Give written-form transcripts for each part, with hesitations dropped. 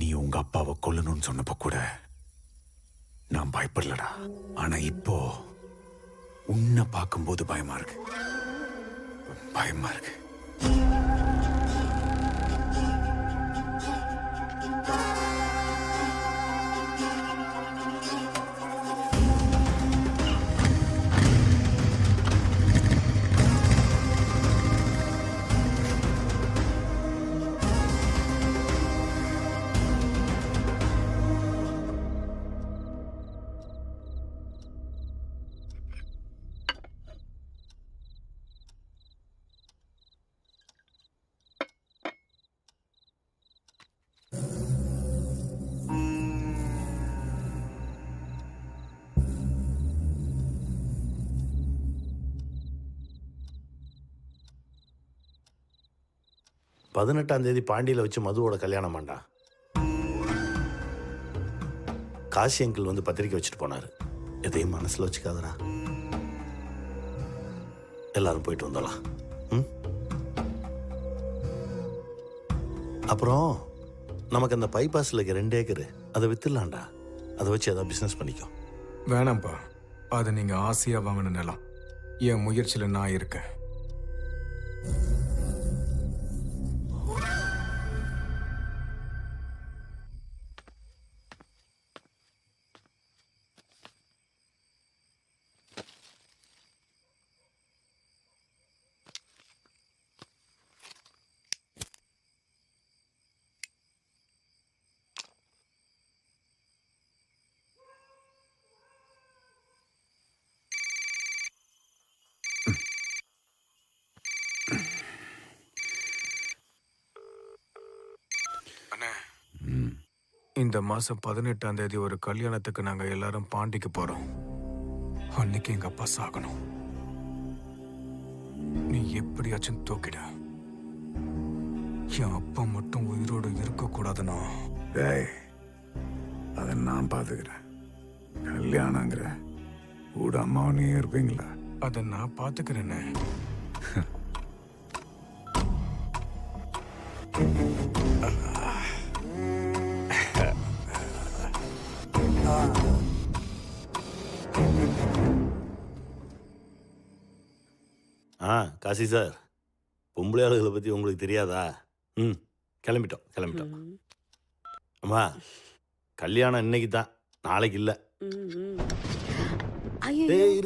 நீ உங்க அப்பாவை கொல்லணும்னு சொன்னப்ப கூட நான் பயப்படலடா. ஆனா இப்போ உன்னை பார்க்கும்போது பயமா இருக்கு, பயமா இருக்கு. பதினெட்டாம் தேதி பாண்டியில் வச்சு மதுவோட கல்யாணம் பண்ணா. காசி அங்கிள் வந்து பத்திரிக்கை வச்சுட்டு போனாரு. எதையும் மனசில் வச்சுக்காதடா. எல்லாரும் போயிட்டு வந்துடலாம். அப்புறம் நமக்கு அந்த பைபாஸில் இருக்க 2 ஏக்கரு அதை வித்துடலாம்டா. அதை வச்சு ஏதாவது பிஸ்னஸ் பண்ணிக்கோ. வேணாம்ப்பா, அதை நீங்கள் ஆசையாக வாங்கின நிலம். என் முயற்சியில் நான் இருக்கேன். இந்த மாசம் 18ஆம் தேதி ஒரு கல்யாணத்துக்கு நாங்க எல்லாரும் பாண்டிக்கு போறோம். அன்னைக்கு எங்க அப்பா சாகணும். நீ எப்படியாச்சும் தூக்கிட. என் அப்பா மட்டும் உயிரோடு இருக்க கூடாதுன்னா. அதை நான் பாத்துக்கிறேன். கல்யாணங்கிற கூட அம்மாவும் நீ இருப்பீங்களா? அதை நான் பாத்துக்கிறேன்னு. காசி சார், பொம்பளை ஆளுகளை பற்றி உங்களுக்கு தெரியாதா? கிளம்பிட்டோம். அம்மா, கல்யாணம் இன்னைக்கு தான், நாளைக்கு இல்லை.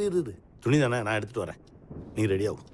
இரு துணி தானே, நான் எடுத்துகிட்டு வரேன். நீ ரெடியாகும்.